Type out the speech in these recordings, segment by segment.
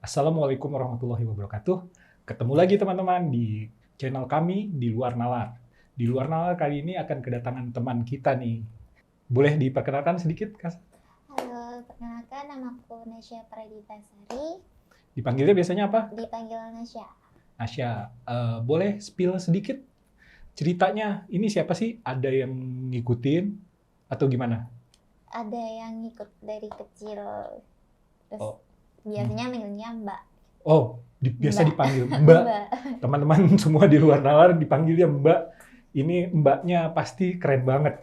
Assalamualaikum warahmatullahi wabarakatuh. Ketemu lagi teman-teman di channel kami di Luar Nalar. Di Luar Nalar kali ini akan kedatangan teman kita nih. Boleh diperkenalkan sedikit, Kak? Halo, perkenalkan namaku Nasya Praditasari, Dipanggilnya biasanya apa? dipanggil Nasya. Nasya. Boleh spill sedikit ceritanya? Ini siapa sih? Ada yang ngikutin atau gimana? Ada yang ikut dari kecil, terus Oh, biasanya manggilnya Mbak. biasa Mbak. dipanggil Mbak. Mbak. Teman-teman semua di Luar Nalar dipanggilnya Mbak. Ini mbaknya pasti keren banget.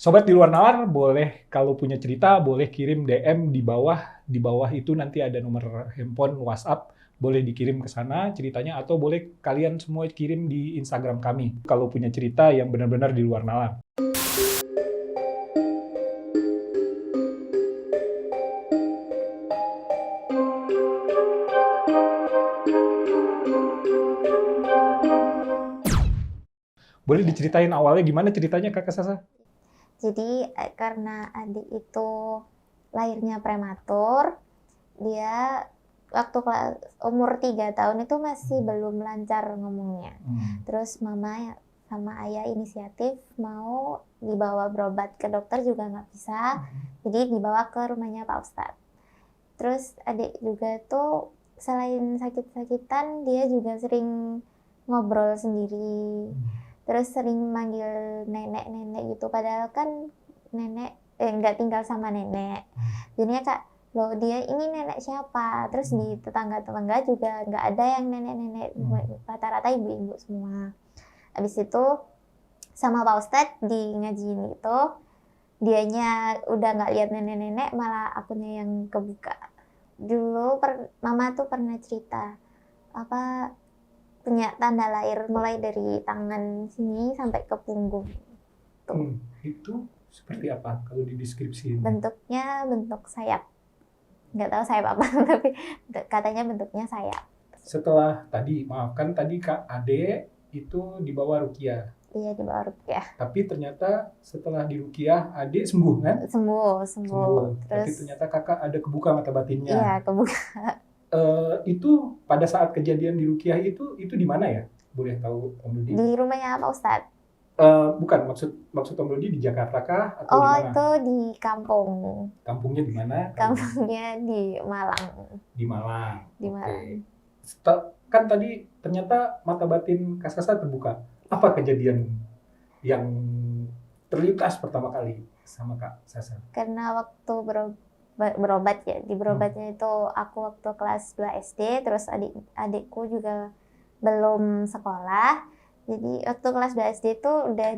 Sobat di Luar Nalar, boleh kalau punya cerita, boleh kirim DM di bawah. Di bawah itu nanti ada nomor handphone WhatsApp. Boleh dikirim ke sana ceritanya, atau boleh kalian semua kirim di Instagram kami. Kalau punya cerita yang benar-benar di luar nalar. Boleh diceritain awalnya gimana ceritanya, Kakak Sasa? Jadi karena adik itu lahirnya prematur, dia waktu umur 3 tahun itu masih belum lancar ngomongnya. Terus mama sama ayah inisiatif mau dibawa berobat ke dokter juga nggak bisa, jadi dibawa ke rumahnya Pak Ustadz. Terus adik juga tuh selain sakit-sakitan dia juga sering ngobrol sendiri, terus sering manggil nenek-nenek gitu, padahal kan nenek nggak tinggal sama nenek. Jadinya Kak, loh dia ini nenek siapa? Terus di tetangga-tetangga juga nggak ada yang nenek-nenek, rata-rata ibu-ibu semua. Habis itu sama Pak Ustadz di ngajiin itu, dianya udah nggak lihat nenek-nenek, malah akunnya yang kebuka. Dulu mama tuh pernah cerita apa punya tanda lahir mulai dari tangan sini sampai ke punggung. Tuh. Itu seperti apa kalau dideskripsiin? Bentuknya bentuk sayap. Nggak tahu sayap apa, tapi katanya bentuknya sayap. Setelah tadi, maafkan tadi Kak Ade itu dibawa rukiah. Iya, dibawa rukiah. Tapi ternyata setelah di rukiah, Ade sembuh kan? Sembuh. Sembuh. Tapi Terus ternyata kakak ada kebuka mata batinnya. iya, kebuka. Itu pada saat kejadian di rukiah itu di mana ya? Boleh tahu Om Dodi? Di rumahnya Pak Ustadz. Bukan, maksud Om Dodi di Jakarta kah atau di mana? Itu di kampung. Kampungnya di mana? Kampungnya di Malang. Di Malang. Di Malang. Kan tadi ternyata mata batin Kak Sasa terbuka. Apa kejadian yang terlintas pertama kali sama Kak Sasa? Karena waktu berobat ya, di berobatnya itu aku waktu kelas 2 SD, terus adikku juga belum sekolah. Jadi waktu kelas 2 SD itu udah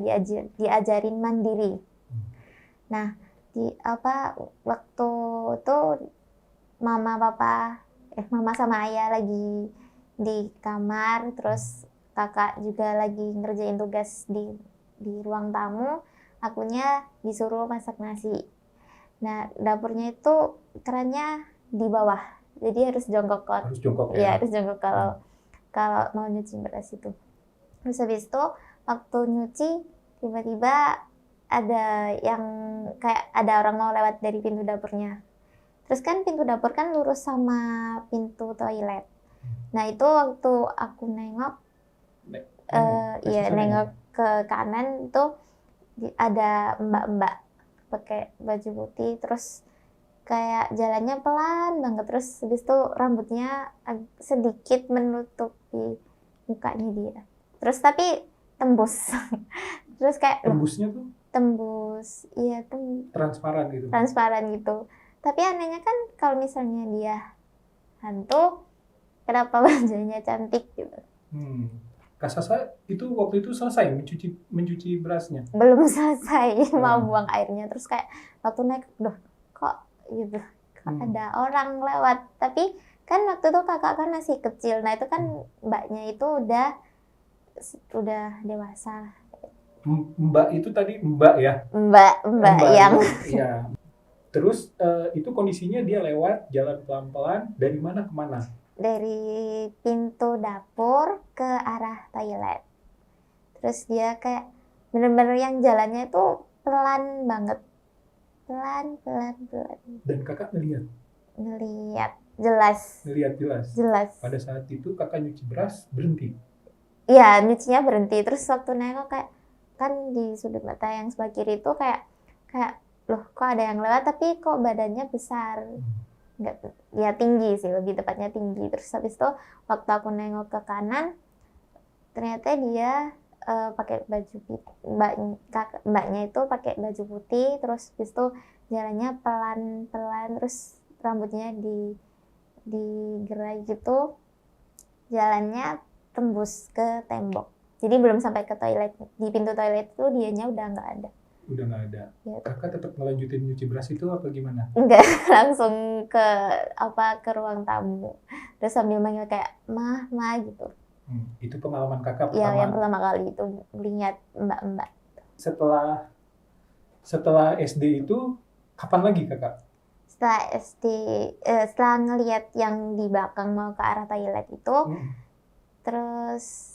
diajarin mandiri. Nah, waktu itu mama sama ayah lagi di kamar, terus kakak juga lagi ngerjain tugas di ruang tamu, akunya disuruh masak nasi. Nah, dapurnya itu kerannya di bawah, jadi harus jongkok. Harus jongkok ya? Iya, harus jongkok kalau mau nyuci beras itu. Terus habis itu waktu nyuci tiba-tiba ada yang kayak ada orang mau lewat dari pintu dapurnya. Terus kan pintu dapur kan lurus sama pintu toilet. Nah itu waktu aku nengok nengok ke kanan tuh ada mbak-mbak pakai baju putih, terus kayak jalannya pelan banget, terus habis itu rambutnya sedikit menutupi mukanya dia. Terus tapi tembus. Terus kayak tembusnya tuh? Tembus, iya transparan gitu. Transparan gitu. Tapi anehnya kan kalau misalnya dia hantu, kenapa wajahnya cantik gitu? Kak Sasa itu waktu itu selesai mencuci berasnya? Belum selesai, mau buang airnya. Terus kayak waktu naik, kok gitu, kok ada orang lewat. Tapi kan waktu itu kakak kan masih kecil. Nah itu kan mbaknya itu udah dewasa. Mbak itu tadi mbak ya? Mbak yang ya. Terus itu kondisinya dia lewat jalan pelan-pelan dari mana ke mana? Dari pintu dapur ke arah toilet. Terus dia kayak bener-bener yang jalannya itu pelan banget. Pelan. Dan kakak ngeliat? ngelihat jelas. Ngelihat jelas. Jelas. Pada saat itu kakak nyuci beras berhenti. Iya, nyucinya berhenti. Terus waktu nengok kayak kan di sudut mata yang sebelah kiri itu kayak loh kok ada yang lewat tapi kok badannya besar. Nggak, ya tinggi sih, lebih tepatnya tinggi. Terus habis itu waktu aku nengok ke kanan ternyata dia pakai baju mbaknya itu pakai baju putih, terus habis itu jalannya pelan-pelan, terus rambutnya digerai gitu, jalannya tembus ke tembok. Jadi belum sampai ke toilet. Di pintu toilet itu dianya udah nggak ada. Udah nggak ada. Ya. Kakak tetap ngelanjutin nyuci beras itu apa gimana? Enggak, langsung ke ruang tamu. Terus sambil manggil kayak mah gitu. Itu pengalaman kakak Ya, pertama. yang pertama kali itu lihat mbak-mbak. Setelah SD itu kapan lagi kakak? Setelah SD, setelah ngelihat yang di belakang mau ke arah toilet itu, terus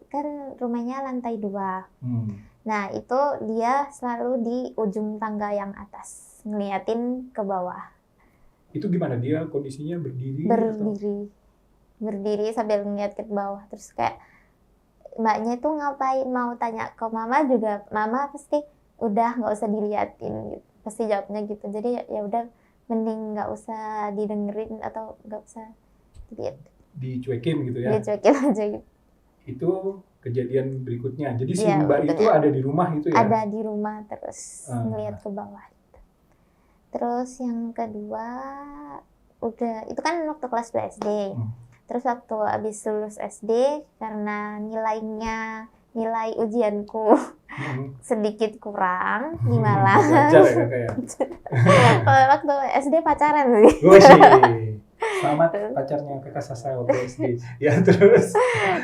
kan rumahnya lantai 2. Nah itu dia selalu di ujung tangga yang atas, ngeliatin ke bawah. Itu gimana? Dia kondisinya berdiri? Berdiri sambil ngeliat ke bawah. Terus kayak mbaknya itu ngapain, mau tanya ke mama juga, mama pasti udah nggak usah diliatin gitu. Pasti jawabnya gitu. Jadi ya udah mending nggak usah didengerin atau nggak usah dilihat. Dicuekin gitu ya? Dicuekin aja gitu. Itu kejadian berikutnya. Jadi si Ya, mbak itu ada di rumah itu ya? Ada di rumah terus ngeliat ke bawah. Terus yang kedua udah itu kan waktu kelas 2 SD. Terus waktu abis lulus SD karena nilai ujianku sedikit kurang di Malang. Belajar ya kakak ya? Waktu SD pacaran sih. Selamat pacarnya kakak Sasa waktu SD. Ya terus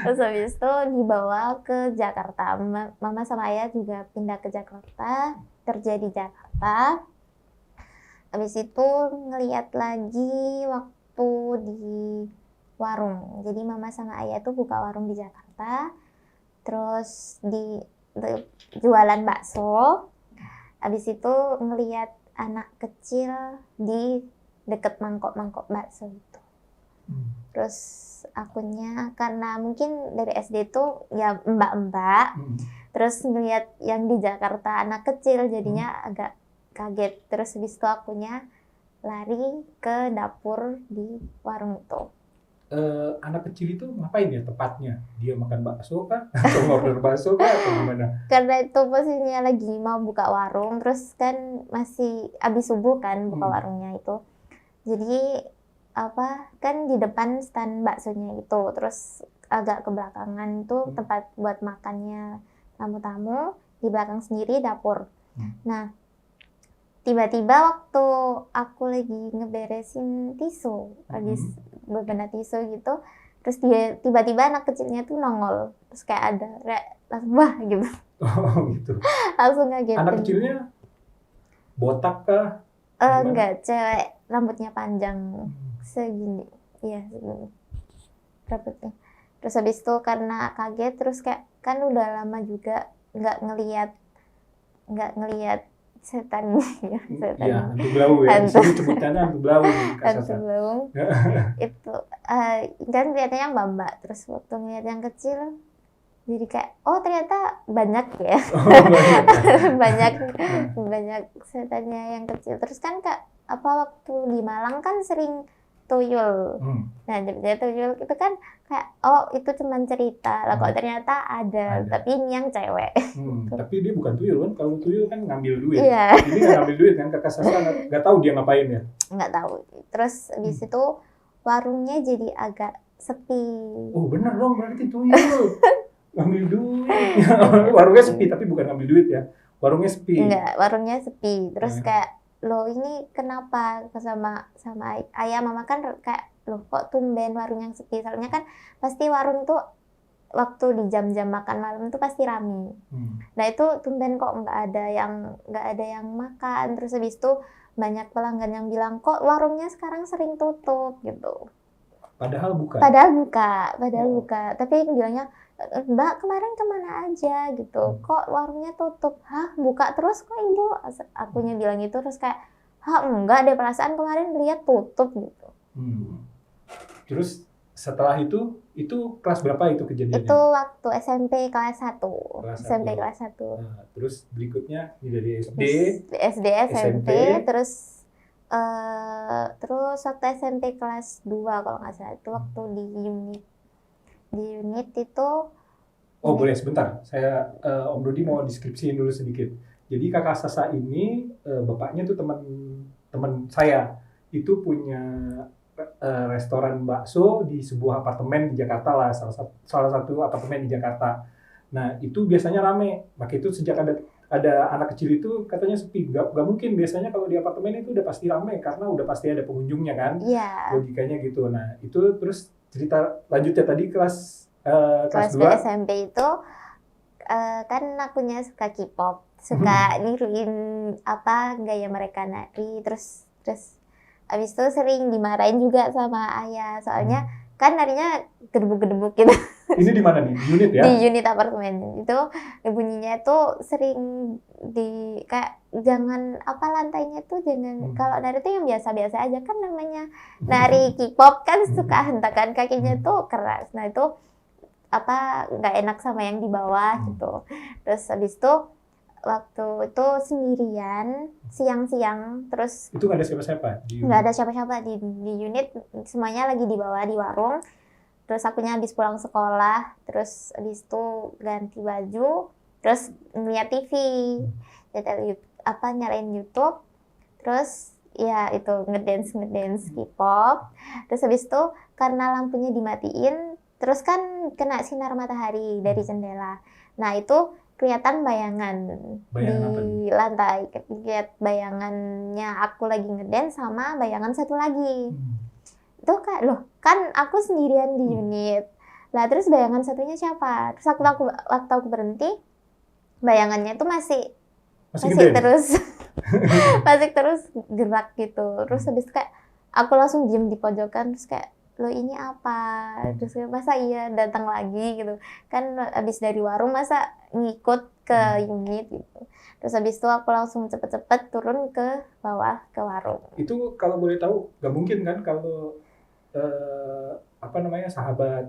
habis itu dibawa ke Jakarta. Mama sama ayah juga pindah ke Jakarta, kerja di Jakarta. Habis itu ngeliat lagi waktu di warung. Jadi mama sama ayah tuh buka warung di Jakarta. Terus jualan bakso. Habis itu ngeliat anak kecil di deket mangkok bakso itu. Terus akunya karena mungkin dari SD tuh ya mbak-mbak. Terus ngeliat yang di Jakarta anak kecil jadinya agak kaget. Terus habis itu akunya lari ke dapur di warung itu. Anak kecil itu ngapain ya tepatnya? Dia makan bakso kah? Atau order bakso kah? Atau gimana? Karena itu posisinya lagi mau buka warung, terus kan masih abis subuh kan buka warungnya itu. Jadi kan di depan stand baksonya itu, terus agak ke belakangan itu tempat buat makannya tamu-tamu, di belakang sendiri dapur. Nah, tiba-tiba waktu aku lagi ngeberesin tisu, habis bebenah tisu gitu, terus dia tiba-tiba anak kecilnya tuh nongol, terus kayak ada langsung wah gitu. Oh gitu. Langsung ngagetin. Anak kecilnya botak kah? Enggak, cewek, rambutnya panjang segini, iya segini rambutnya. Terus habis itu karena kaget, terus kayak kan udah lama juga nggak ngelihat setan ya, setan. Iya, hantu belau ya. Di sini sebutannya hantu belau. Hantu belau. Itu kan kelihatannya mbak-mbak, terus waktu ngeliat yang kecil jadi kayak ternyata banyak ya. banyak setannya yang kecil. Terus kan waktu di Malang kan sering tuyul. Nah, jadi tuyul itu kan kayak itu cuma cerita. Lah kok ternyata ada, tapi ini yang cewek. Tapi dia bukan tuyul kan? Kalau tuyul kan ngambil duit. Iya. Ini nggak ngambil duit kan? Kakak Sasa nggak tahu dia ngapain ya? Nggak tahu. Terus habis itu warungnya jadi agak sepi. Oh bener dong, berarti tuyul. Ngambil duit. Warungnya sepi tapi bukan ngambil duit ya. Warungnya sepi. Enggak, warungnya sepi. Terus kayak loh ini kenapa sama ayah mama kan kayak loh kok tumben warung yang sepi, soalnya kan pasti warung tuh waktu di jam-jam makan malam tuh pasti rame. Nah itu tumben kok nggak ada yang makan. Terus habis itu banyak pelanggan yang bilang kok warungnya sekarang sering tutup gitu. Padahal buka. Tapi yang bilangnya Mbak kemarin kemana aja gitu, kok warungnya tutup? Hah, buka terus kok ibu? Akunya bilang gitu, terus kayak Enggak deh, perasaan kemarin lihat tutup gitu. Terus setelah itu kelas berapa itu kejadiannya? Itu waktu SMP kelas 1. SMP 1. kelas 1. Nah, terus berikutnya dari SD, SD, SMP, terus waktu SMP kelas 2 kalau nggak salah, itu waktu di unit. Di unit itu boleh sebentar. Saya Om Rudi mau deskripsiin dulu sedikit. Jadi Kakak Sasa ini bapaknya tuh teman saya. Itu punya restoran bakso di sebuah apartemen di Jakarta lah, salah satu apartemen di Jakarta. Nah, itu biasanya rame. Maka itu sejak ada anak kecil itu katanya sepi. Gak mungkin, biasanya kalau di apartemen itu udah pasti rame karena udah pasti ada pengunjungnya kan. Iya. Logikanya gitu. Nah, itu terus cerita lanjutnya tadi kelas 2 SMP itu kan akunya suka K-pop, suka niruin gaya mereka nari, terus abis itu sering dimarahin juga sama ayah, soalnya kan narinya gedebuk-gedebuk gitu. Ini di mana nih? Di unit ya? Di unit apartemen itu bunyinya tuh sering kayak jangan lantainya tuh jangan, kalau nari tuh yang biasa-biasa aja, kan namanya nari K-pop kan suka hentakan kakinya tuh keras. Nah itu nggak enak sama yang di bawah gitu. Terus habis itu waktu itu sendirian siang-siang, terus itu nggak ada siapa-siapa? Nggak ada siapa-siapa di unit, semuanya lagi di bawah di warung. Terus akunya habis pulang sekolah, terus habis itu ganti baju, terus ngeliat TV, nyalain YouTube, terus ya itu ngedance K-pop. Terus habis itu karena lampunya dimatiin, terus kan kena sinar matahari dari jendela. Nah itu kelihatan bayangan di lantai. Lihat bayangannya aku lagi ngedance sama bayangan satu lagi. Itu loh kan aku sendirian di unit. Lah terus bayangan satunya siapa? Terus waktu aku berhenti, bayangannya itu masih terus masih terus gerak gitu. Terus habis kayak aku langsung diem di pojokan, terus kayak lo ini apa? Terus masa iya datang lagi gitu kan, abis dari warung masa ngikut ke unit gitu. Terus habis itu aku langsung cepet-cepet turun ke bawah ke warung. Itu kalau boleh tahu nggak mungkin kan kalau sahabat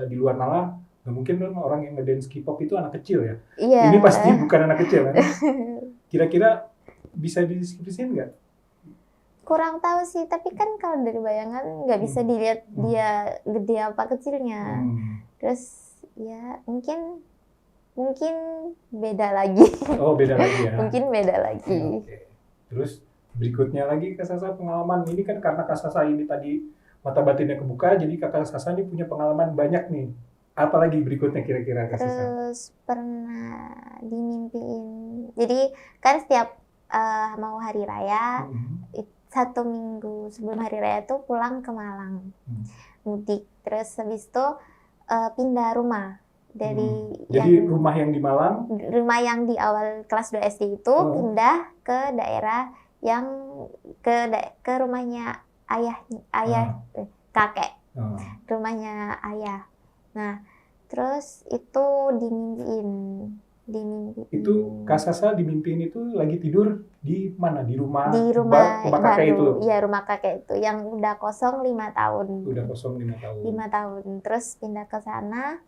di luar nalar, nggak mungkin kan orang yang ngedance K-pop itu anak kecil ya? Iya. Ini pasti bukan anak kecil kan? Kira-kira bisa dideskripsiin nggak? Kurang tahu sih, tapi kan kalau dari bayangan nggak bisa dilihat dia gede apa kecilnya. Terus ya mungkin beda lagi. Oh, beda lagi ya. Mungkin beda lagi. Oke. Terus berikutnya lagi Kak Sasa pengalaman ini kan, karena Kak Sasa ini tadi mata batinnya kebuka, jadi Kak Sasa ini punya pengalaman banyak nih. Apalagi berikutnya kira-kira Kak Sasa? Terus pernah dimimpiin. Jadi kan setiap mau hari raya, 1 minggu sebelum hari raya tuh pulang ke Malang, mudik. Terus habis itu pindah rumah dari jadi rumah yang di Malang, rumah yang di awal kelas 2 SD itu pindah ke daerah yang ke rumahnya kakek, rumahnya ayah. Nah terus itu dimimpiin. Itu Kak Sasa dimimpiin itu lagi tidur di mana? Di rumah kakek itu? Iya, rumah kakek itu yang udah kosong 5 tahun. Udah kosong 5 tahun. 5 tahun. Terus pindah ke sana.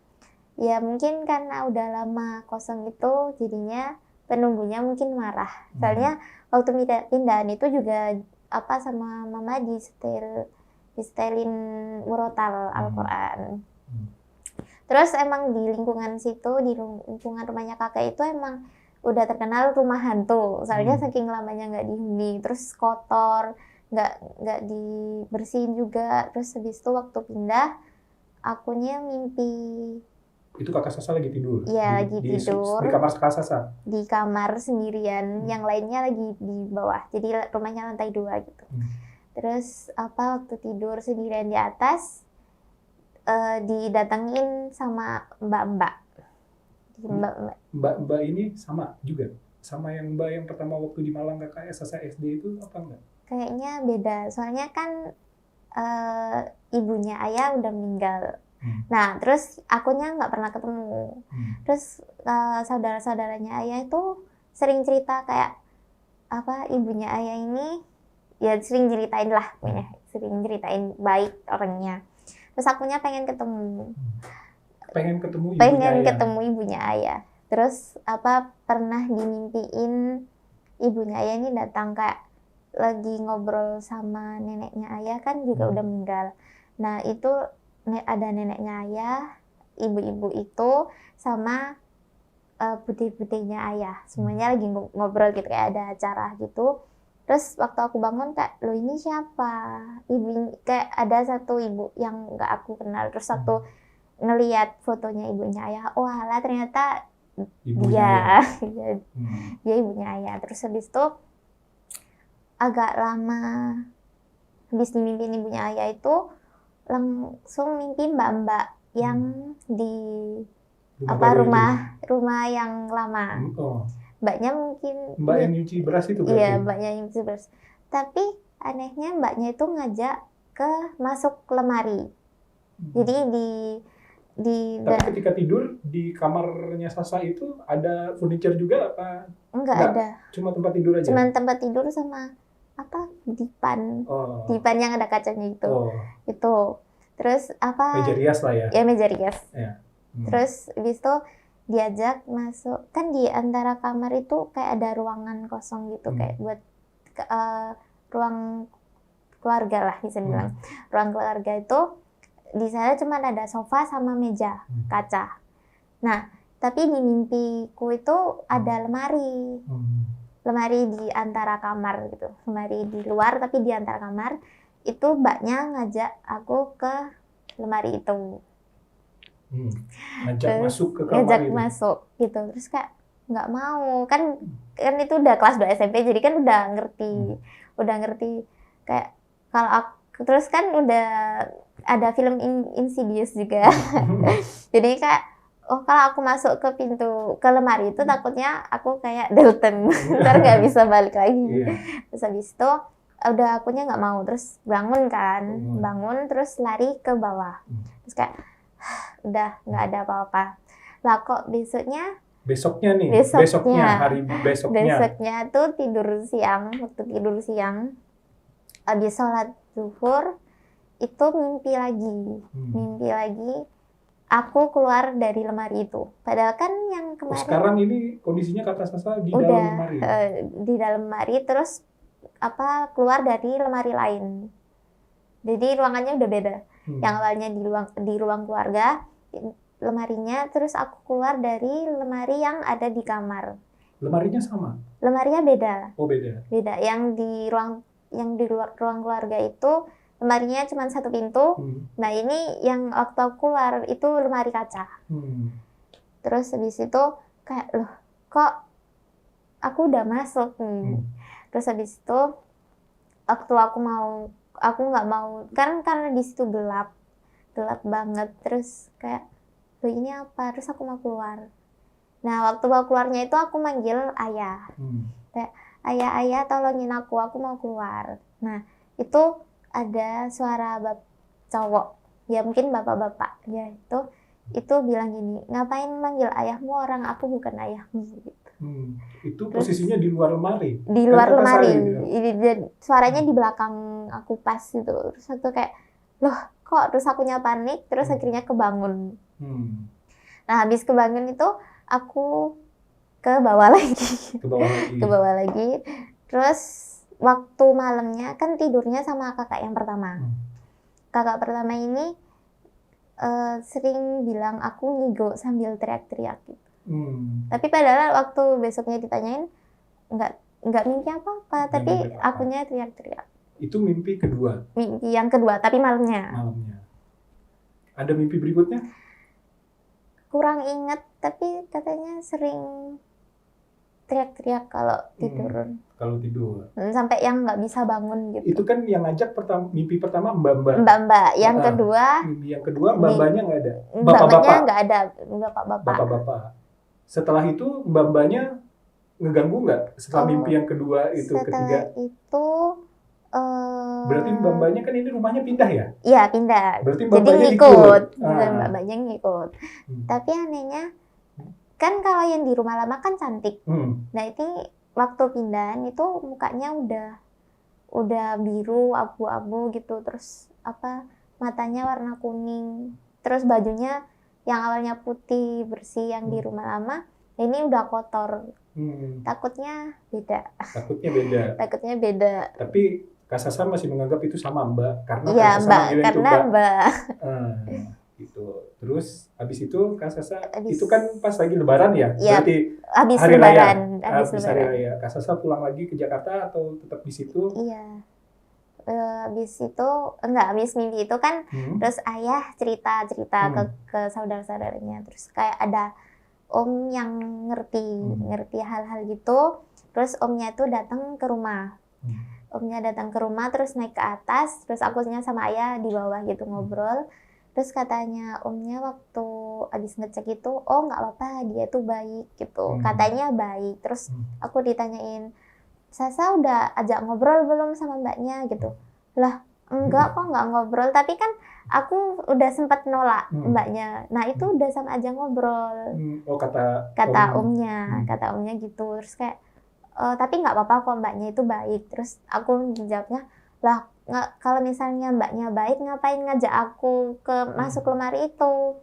Ya mungkin karena udah lama kosong itu, jadinya penunggunya mungkin marah. Soalnya waktu pindahan itu juga sama mama disetelin murotal Al-Quran. Terus emang di lingkungan situ, di lingkungan rumahnya kakek itu emang udah terkenal rumah hantu. Soalnya saking lamanya nggak dihuni, terus kotor, nggak dibersihin juga. Terus habis itu waktu pindah, akunya mimpi. Itu Kakak Sasa lagi tidur? Iya, lagi tidur. Di kamar Kakak Sasa? Di kamar sendirian, yang lainnya lagi di bawah. Jadi rumahnya lantai 2 gitu. Terus waktu tidur sendirian di atas, didatengin sama mbak-mbak. Mbak ini sama juga? Sama yang mbak yang pertama waktu di Malang Kakak Sasa SD itu apa enggak? Kayaknya beda, soalnya kan ibunya ayah udah meninggal. Nah terus akunya nggak pernah ketemu. Terus saudara-saudaranya ayah itu sering cerita kayak ibunya ayah ini ya sering ceritain lah, sering ceritain baik orangnya. Terus akunya pengen ketemu ibunya ayah. Terus pernah dimimpiin ibunya ayah ini datang, kayak lagi ngobrol sama neneknya ayah, kan juga udah meninggal. Nah itu ada neneknya ayah, ibu-ibu itu sama bude-budenya ayah, semuanya lagi ngobrol gitu, kayak ada acara gitu. Terus waktu aku bangun kayak, loh ini siapa? Kayak ada satu ibu yang nggak aku kenal. Terus waktu ngelihat fotonya ibunya ayah, lah ternyata dia dia ibunya ayah. Terus habis itu agak lama habis dimimpiin ibunya ayah itu langsung mimpi mbak-mbak yang di rumah yang lama. Mbaknya mungkin mbak yang nyuci beras itu berarti? Iya, mbaknya yang nyuci beras. Tapi anehnya mbaknya itu ngajak masuk lemari. Jadi tapi ketika tidur di kamarnya Sasa itu ada furniture juga apa? Enggak ada. Cuma tempat tidur aja? Cuma tempat tidur sama dipan. Dipan yang ada kacanya itu. Itu. Terus meja rias lah ya? Ya, meja rias. Ya. Terus habis itu diajak masuk, kan di antara kamar itu kayak ada ruangan kosong gitu, kayak buat ruang keluarga lah bisa dibilang. Ruang keluarga itu di sana cuma ada sofa sama meja kaca. Nah, tapi di mimpiku itu ada lemari. Lemari di antara kamar gitu. Lemari di luar tapi di antara kamar. Itu mbaknya ngajak aku ke lemari itu. Ngajak masuk ke kamar ngajak itu? Masuk gitu. Terus kayak nggak mau. Kan itu udah kelas 2 SMP, jadi kan udah ngerti kayak kalau aku, terus kan udah ada film Insidious juga. Jadi kayak kalau aku masuk ke lemari itu takutnya aku kayak Dalton. Ntar nggak bisa balik lagi. Terus habis itu udah akunya nggak mau, terus bangun terus lari ke bawah. Terus kayak udah nggak ada apa-apa lah, kok besoknya tuh waktu tidur siang habis sholat zuhur itu mimpi lagi aku keluar dari lemari itu, padahal kan yang kemarin sekarang ini kondisinya kata Sasa di dalam lemari? Di dalam lemari, terus keluar dari lemari lain, jadi ruangannya udah beda. Yang awalnya di ruang keluarga lemarinya, terus aku keluar dari lemari yang ada di kamar. Lemarinya sama? Lemarinya beda. Beda. Yang di ruang keluarga itu lemarinya cuma satu pintu. Nah ini yang waktu aku keluar itu lemari kaca. Terus habis itu kayak, loh kok aku udah masuk nih. Terus habis itu waktu aku nggak mau karena di situ gelap banget. Terus kayak, loh ini apa? Terus aku mau keluar. Nah waktu mau keluarnya itu aku manggil ayah. Kayak, ayah tolongin aku mau keluar. Nah itu ada suara cowok, ya mungkin bapak-bapak ya, itu bilang gini, ngapain manggil ayahmu, orang aku bukan ayahmu gitu. Itu posisinya di luar lemari? Di luar lemari. Suaranya di belakang aku pas gitu. Terus aku kayak, loh kok? Terus akunya panik, terus akhirnya kebangun. Nah habis kebangun itu aku ke bawah lagi. Terus waktu malamnya kan tidurnya sama kakak yang pertama. Kakak pertama ini sering bilang aku ngigo sambil teriak-teriak gitu. Tapi padahal waktu besoknya ditanyain nggak mimpi apa-apa, tapi akunya teriak-teriak. Itu mimpi kedua? Mimpi yang kedua, tapi malamnya. Ada mimpi berikutnya? Kurang ingat, tapi katanya sering teriak-teriak kalau tidur. Sampai yang nggak bisa bangun gitu. Itu kan yang ngajak mimpi pertama mbak-mbak. Yang kedua. Mimpi yang kedua mbak-mbaknya nggak ada. Mbak-mbaknya nggak ada, bapak-bapak. Setelah itu mbak-mbaknya ngeganggu nggak? Setelah mimpi yang kedua itu, ketiga? Setelah itu. Berarti mbak-mbaknya kan ini rumahnya pindah ya? Iya pindah. Berarti jadi ngikut. Mbak-mbaknya ngikut. Tapi anehnya kan kalau yang di rumah lama kan cantik. Nah ini waktu pindahan itu mukanya udah biru abu-abu gitu, terus matanya warna kuning, terus bajunya yang awalnya putih bersih yang di rumah lama ini udah kotor. Takutnya beda. Takutnya beda. Tapi Kak Sasa masih menganggap itu sama Mbak karena Iya, Kak Sasa Mbak, manggilnya itu karena Mbak. Gitu. Terus habis itu Kak Sasa itu kan pas lagi Lebaran ya? Iya, Berarti habis hari Lebaran. raya. Habis hari raya. Kak Sasa pulang lagi ke Jakarta atau tetap di situ? Iya. Habis itu habis mimpi itu kan terus ayah cerita ke saudara-saudaranya, terus kayak ada om yang ngerti hal-hal gitu, terus omnya itu datang ke rumah. Omnya datang ke rumah terus naik ke atas, terus akunya sama ayah di bawah gitu ngobrol. Terus katanya omnya waktu abis ngecek itu, oh nggak apa-apa, dia tuh baik gitu, katanya baik. Terus aku ditanyain, Sasa udah ajak ngobrol belum sama mbaknya gitu? Lah enggak kok, nggak ngobrol, tapi kan aku udah sempat nolak mbaknya. Nah itu udah sama aja ngobrol. Oh kata omnya, kata omnya gitu. Terus kayak tapi nggak apa-apa kok, mbaknya itu baik. Terus aku jawabnya, lah kalau misalnya mbaknya baik ngapain ngajak aku ke masuk lemari itu?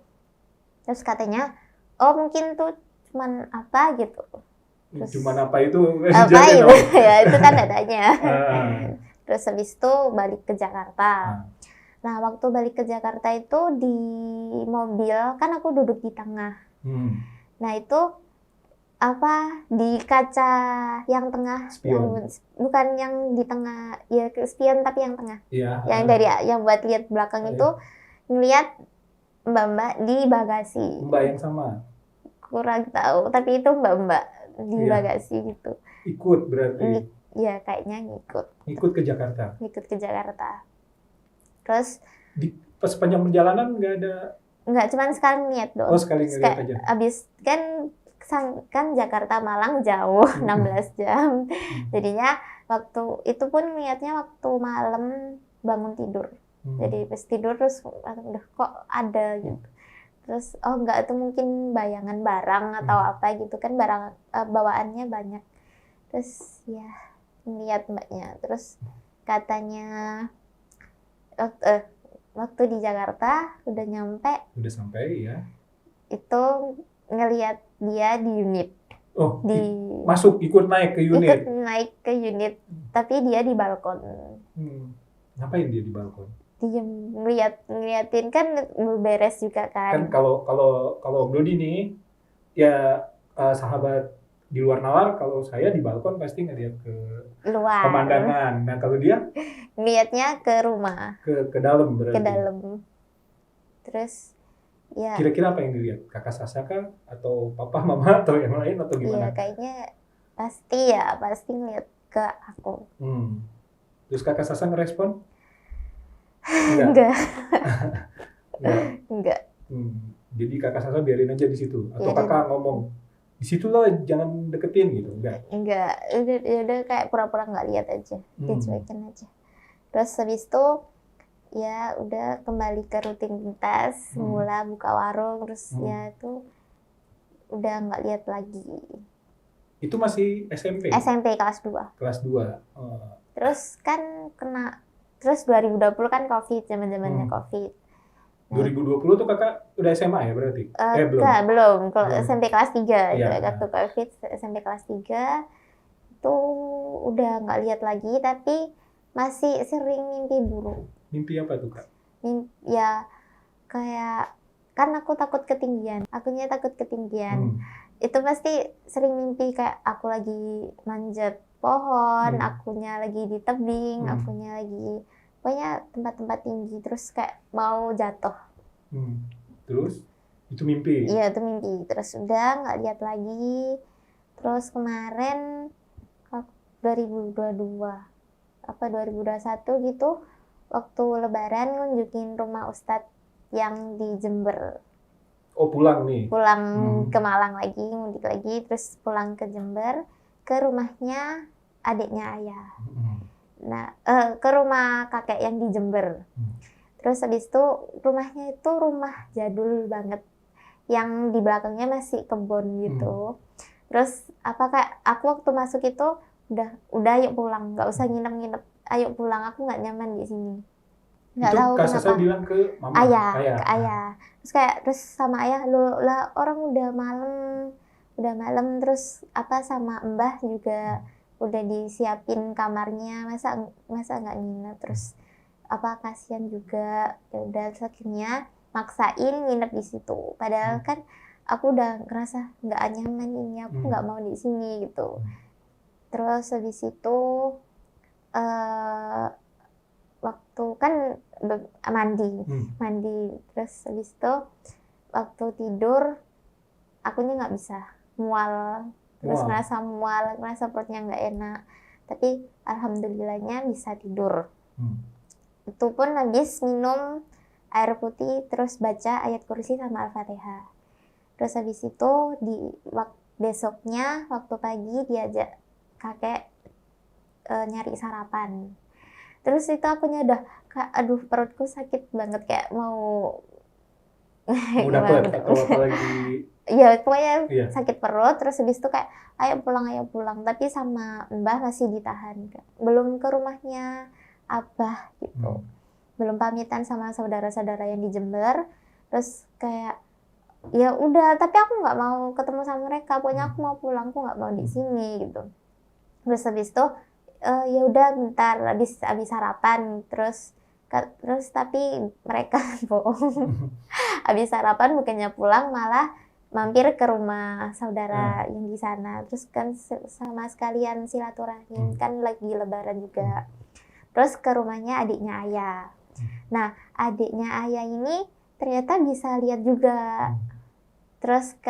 Terus katanya, oh mungkin tuh cuman apa gitu. Terus, cuman apa itu? Apa itu? Ya itu kan adanya. Terus habis itu balik ke Jakarta. Nah waktu balik ke Jakarta itu di mobil kan aku duduk di tengah. Nah itu di kaca yang tengah, bukan yang di tengah ya, spion tapi yang tengah. Yang yang buat lihat belakang itu ngeliat mbak-mbak di bagasi. Mbak yang sama? Kurang tahu, tapi itu mbak-mbak di bagasi gitu. Ikut berarti? Iya kayaknya ngikut. Ikut ke Jakarta? Ikut ke Jakarta. Terus pas sepanjang perjalanan nggak ada? Nggak, cuman sekali ngeliat doang. Oh sekali ngeliat aja? Abis kan Jakarta Malang jauh 16 jam. Jadinya waktu itu pun ngeliatnya waktu malam bangun tidur. Jadi pas tidur terus udah kok ada gitu. Terus enggak, itu mungkin bayangan barang atau apa gitu kan, barang bawaannya banyak. Terus ya ngeliat mbaknya, terus katanya waktu di Jakarta udah sampai ya, itu ngeliat dia di unit. Masuk ikut naik ke unit. Tapi dia di balkon. Ngapain dia di balkon? Diem ngeliatin kan beres juga kan. Kan kalau Om Dodi nih ya sahabat di luar nalar, kalau saya di balkon pasti ngeliat ke luar pemandangan. Nah kalau dia lihatnya ke rumah, ke dalam berarti. Ke dalam. Terus ya. Kira-kira apa yang dilihat? Kakak Sasa kah? Atau papa, mama, atau yang lain, atau gimana? Iya kayaknya pasti ngeliat ke aku. Terus kakak Sasa ngerespon? Enggak. Jadi kakak Sasa biarin aja di situ, atau kakak ngomong di situ lah, jangan deketin gitu? Enggak, udah kayak pura-pura nggak lihat aja, dicuekin aja. Terus habis itu ya udah kembali ke rutinitas, mula buka warung, terus ya itu udah nggak lihat lagi. Itu masih SMP? SMP kelas 2. Kelas 2. Terus kan terus 2020 kan COVID, zaman-zamannya COVID. 2020 tuh kakak udah SMA ya berarti? Belum. SMP kelas 3 itu waktu COVID, SMP kelas 3 itu udah nggak lihat lagi, tapi masih sering mimpi buruk. Mimpi apa tuh kak? Ya kayak kan aku takut ketinggian, itu pasti sering mimpi kayak aku lagi manjat pohon, akunya lagi di tebing, akunya lagi pokoknya tempat-tempat tinggi, terus kayak mau jatuh. Terus itu mimpi? Iya itu mimpi, terus udah nggak lihat lagi. Terus kemarin 2021 gitu, waktu Lebaran ngunjukin rumah Ustadz yang di Jember. Oh pulang nih? Pulang ke Malang lagi, mudik lagi, terus pulang ke Jember, ke rumahnya adiknya ayah. Nah, ke rumah kakek yang di Jember. Terus habis itu rumahnya itu rumah jadul banget, yang di belakangnya masih kebun gitu. Terus apa kayak aku waktu masuk itu udah ayo pulang, nggak usah nginep-nginep, ayo pulang, aku nggak nyaman di sini. Nggak Itu tahu Kak kenapa. Sasa bilang ke mama, Ayah, ayah. ke ayah. Terus sama ayah, lo lah orang udah malam terus apa sama mbah juga udah disiapin kamarnya, masa nggak nginep, terus apa kasihan juga. Ya udah terus akhirnya maksain nginep di situ. Padahal kan aku udah ngerasa nggak nyaman ini, aku nggak mau di sini gitu. Terus habis itu waktu kan mandi, terus habis itu waktu tidur akunya nggak bisa, mual, terus ngerasa perutnya nggak enak, tapi alhamdulillahnya bisa tidur. Itu pun habis minum air putih terus baca ayat kursi sama Al-Fatihah. Terus habis itu besoknya waktu pagi diajak kakek nyari sarapan. Terus itu akunya udah aduh perutku sakit banget, kayak mau dapet atau apalagi ya pokoknya sakit perut. Terus habis itu kayak ayo pulang, tapi sama mbah masih ditahan, belum ke rumahnya abah gitu, belum pamitan sama saudara-saudara yang di Jember. Terus kayak ya udah, tapi aku nggak mau ketemu sama mereka, pokoknya aku mau pulang, aku nggak mau di sini gitu. Terus habis itu ya udah bentar habis sarapan, terus tapi mereka bohong. Habis sarapan bukannya pulang, malah mampir ke rumah saudara yang di sana. Terus kan sama sekalian silaturahim, kan lagi lebaran juga. Terus ke rumahnya adiknya ayah. Nah, adiknya ayah ini ternyata bisa lihat juga. Terus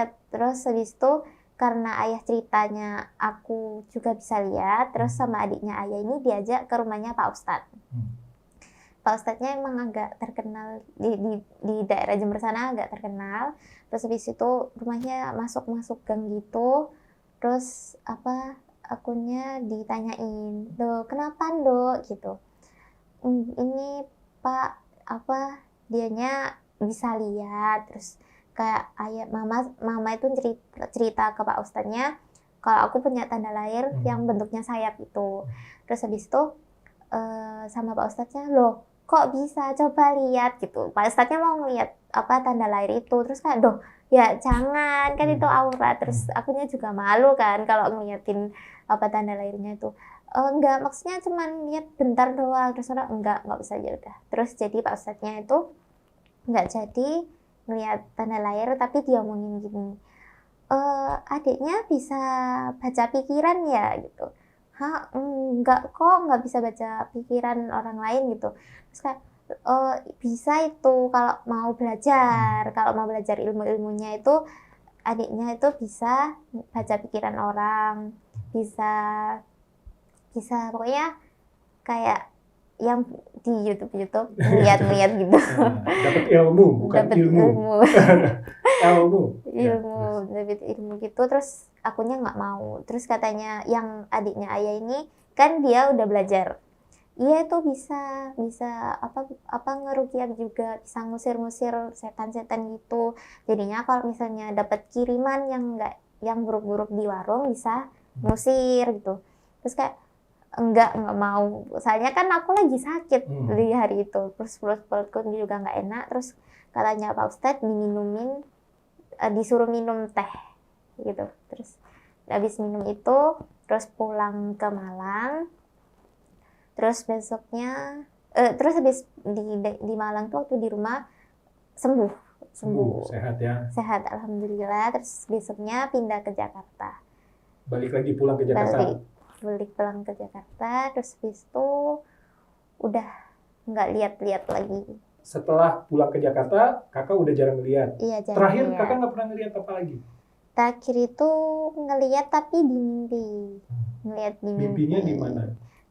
habis itu karena ayah ceritanya aku juga bisa lihat, terus sama adiknya ayah ini diajak ke rumahnya Pak Ustadz. Pak Ustadznya emang agak terkenal di daerah Jember sana, agak terkenal. Terus habis itu rumahnya masuk gang gitu. Terus akunya ditanyain, "Loh, kenapa, Dok?" gitu. Ini Pak, dianya bisa lihat. Terus kayak ayah mama itu cerita ke Pak Ustadznya kalau aku punya tanda lahir yang bentuknya sayap itu. Terus habis itu sama Pak Ustadznya, "Loh, kok bisa, coba lihat," gitu. Pak Ustadznya mau ngeliat tanda lahir itu. Terus kayak, "Doh, ya jangan, kan itu aura." Terus akunya juga malu kan kalau ngeliatin tanda lahirnya itu. Enggak, maksudnya cuma lihat bentar doang. Terus orang enggak bisa, ya udah. Terus jadi Pak Ustadznya itu nggak jadi ngeliat tanda lahir, tapi dia ngomongin gini, "Adiknya bisa baca pikiran ya?" gitu. "Hah, enggak kok, nggak bisa baca pikiran orang lain," gitu. Terus kayak, bisa itu kalau mau belajar ilmu-ilmunya itu, adiknya itu bisa baca pikiran orang, bisa pokoknya kayak yang di YouTube lihat gitu. Dapat ilmu, bukan ilmu. Dapat ilmu gitu. Terus akunya nggak mau. Terus katanya yang adiknya ayah ini kan dia udah belajar, iya itu bisa ngeruqyah juga, bisa ngusir setan-setan gitu. Jadinya kalau misalnya dapat kiriman yang buruk-buruk di warung, bisa ngusir gitu. Terus kayak enggak mau, soalnya kan aku lagi sakit di hari itu, terus perutku juga nggak enak. Terus katanya Pak Ustadz disuruh minum teh gitu. Terus habis minum itu terus pulang ke Malang. Terus besoknya terus habis di Malang tuh waktu di rumah sembuh sehat ya, sehat alhamdulillah. Terus besoknya pindah ke Jakarta, balik lagi pulang ke Jakarta. Balik pulang ke Jakarta. Terus habis itu udah nggak lihat lagi. Setelah pulang ke Jakarta, kakak udah jarang lihat. Iya, jarang. Terakhir kakak nggak pernah ngelihat apa lagi? Terakhir itu ngelihat tapi di mimpi. Ngelihat di mimpi. Mimpinya di mana?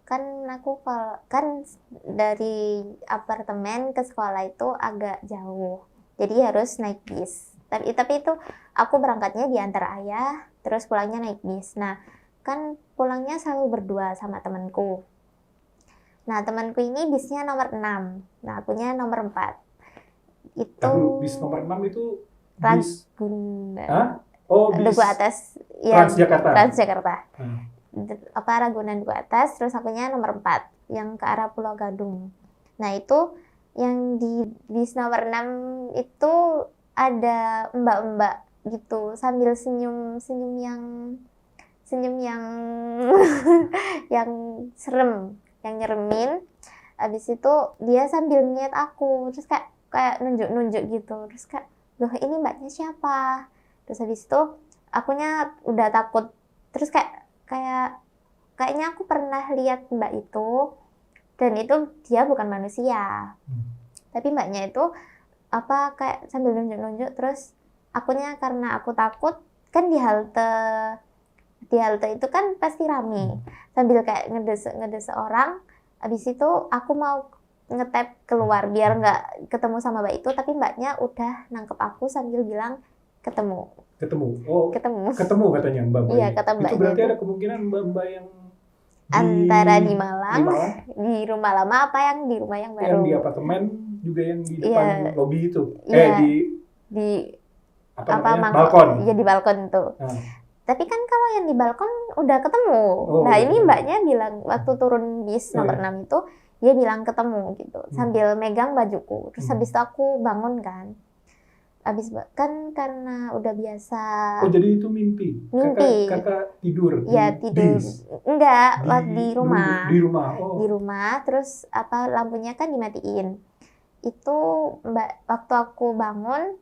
Kan aku kan dari apartemen ke sekolah itu agak jauh, jadi harus naik bis. Tapi itu aku berangkatnya diantar ayah, terus pulangnya naik bis. Nah, kan pulangnya selalu berdua sama temanku. Nah, temanku ini bisnya nomor 6. Nah, akunya nomor 4. Itu bis nomor 6 itu Ragunan. Oh, bis Duku Atas yang Transjakarta. Transjakarta. Hmm. Ragunan Duku Atas, terus akunya nomor 4 yang ke arah Pulau Gadung. Nah itu yang di bis nomor 6 itu ada mbak-mbak gitu sambil senyum yang yang serem, yang nyeremin. Habis itu dia sambil ngeliat aku, terus kayak nunjuk-nunjuk gitu, terus kayak, loh ini mbaknya siapa? Terus habis itu akunya udah takut, terus kayaknya aku pernah lihat mbak itu, dan itu dia bukan manusia, tapi mbaknya itu apa kayak sambil nunjuk-nunjuk. Terus akunya karena aku takut, kan di halte itu kan pasti rame, sambil kayak ngedese orang. Habis itu aku mau ngetap keluar biar nggak ketemu sama mbak itu, tapi mbaknya udah nangkep aku sambil bilang ketemu. Oh, Ketemu katanya mbak. Iya, kata Itu mbaknya berarti itu. ada kemungkinan mbak yang Antara di Malang, Malang, di rumah lama apa yang di rumah yang baru. yang di apartemen juga yang di depan Iya. lobi itu. Iya. Di apa balkon. Ya di balkon tuh. Tapi kan kalau yang di balkon udah ketemu. Nah ini mbaknya bilang waktu turun bis nomor 6 itu, dia bilang ketemu gitu, sambil megang bajuku. Terus habis itu aku bangun kan. Habis kan karena udah biasa. Oh jadi itu mimpi? Kakak tidur? Iya tidur. Bis. Enggak, di rumah. Di rumah. Oh. Di rumah, terus lampunya kan dimatiin. Itu waktu aku bangun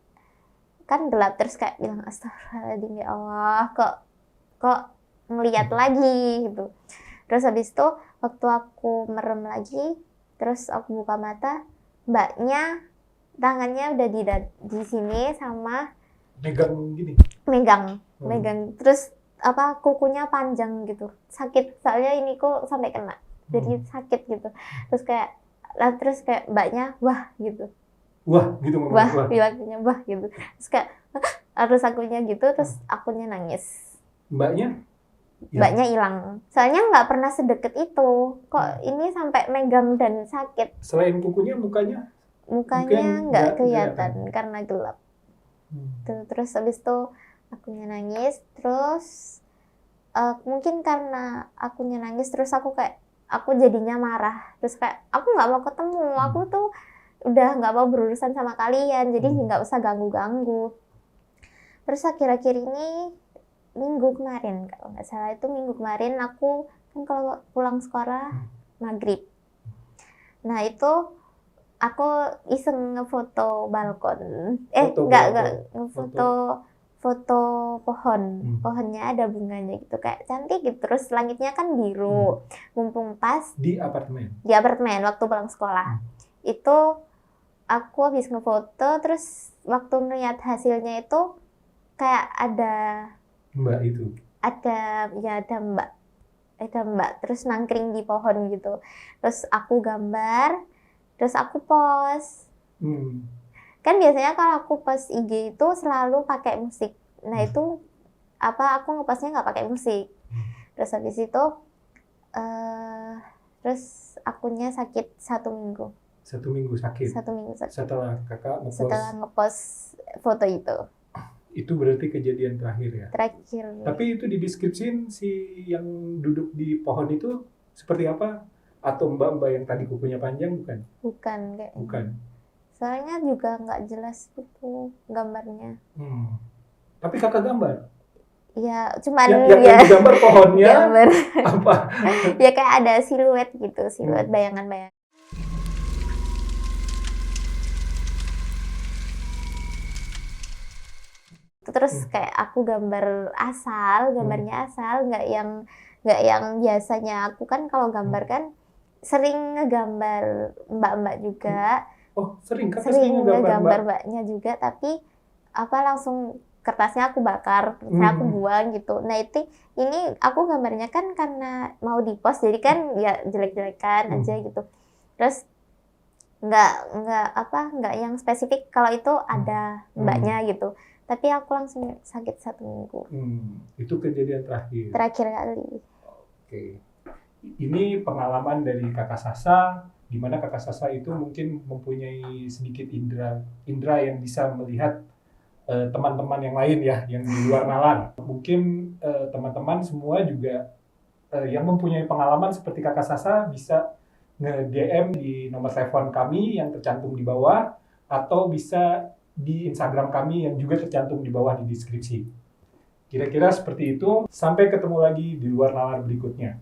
kan gelap, terus kayak bilang astagfirullahaladzim ya Allah, kok ngelihat lagi gitu. Terus habis itu waktu aku merem lagi, terus aku buka mata, mbaknya tangannya udah di sini sama megang gini. Megang. Terus kukunya panjang gitu. Sakit soalnya ini kok sampai kena. Jadi sakit gitu. Terus kayak mbaknya wah gitu. Wah gitu ngomong. Bilangnya wah gitu. Terus kayak harus akunya gitu, terus akunya nangis. Mbaknya hilang. Soalnya nggak pernah sedekat itu. Kok ini sampai megang dan sakit. Selain kukunya, mukanya nggak kelihatan karena gelap. Terus habis itu akunya nangis. Terus mungkin karena akunya nangis, terus aku jadinya marah. Terus kayak aku nggak mau ketemu. Aku tuh udah nggak mau berurusan sama kalian, jadi nggak usah ganggu-ganggu. Terus akhir-akhir ini minggu kemarin, kalau nggak salah itu minggu kemarin, aku kan kalau pulang sekolah maghrib. Nah itu aku iseng ngefoto balkon. Foto pohon. Pohonnya ada bunganya gitu, kayak cantik gitu. Terus langitnya kan biru. Mumpung pas di apartemen. Di apartemen waktu pulang sekolah. Itu aku habis ngefoto, terus waktu melihat hasilnya itu kayak ada mbak itu. Ada mbak terus nangkring di pohon gitu. Terus aku gambar, terus aku post. Kan biasanya kalau aku post IG itu selalu pakai musik. Nah itu aku ngepostnya nggak pakai musik. Terus habis itu terus akunnya sakit 1 minggu. 1 minggu sakit. Setelah kakak ngepost foto itu. Itu berarti kejadian terakhir ya? Terakhir. Tapi itu dideskripsiin si yang duduk di pohon itu seperti apa? Atau mbak-mbak yang tadi kukunya panjang bukan? Bukan. Soalnya juga nggak jelas itu gambarnya. Tapi kakak gambar? Ya, cuman yang digambar pohonnya apa? Ya kayak ada siluet gitu, bayangan-bayangan. Terus kayak aku gambarnya asal, nggak yang biasanya aku kan kalau gambar kan sering ngegambar mbak-mbak juga. Sering ngegambar mbaknya juga, tapi langsung kertasnya aku bakar, aku buang gitu. Nah ini aku gambarnya kan karena mau dipost, jadi kan ya jelek-jelekan aja gitu. Terus nggak yang spesifik kalau itu ada mbaknya gitu. Tapi aku langsung sakit 1 minggu. Itu kejadian terakhir kali. Oke. Ini pengalaman dari kakak Sasa, di mana kakak Sasa itu mungkin mempunyai sedikit indera yang bisa melihat teman-teman yang lain ya, yang di luar nalar. Mungkin teman-teman semua juga yang mempunyai pengalaman seperti Kakak Sasa bisa nge-DM di nomor telepon kami yang tercantum di bawah, atau bisa di Instagram kami yang juga tercantum di bawah di deskripsi. Kira-kira seperti itu. Sampai ketemu lagi di luar nalar berikutnya.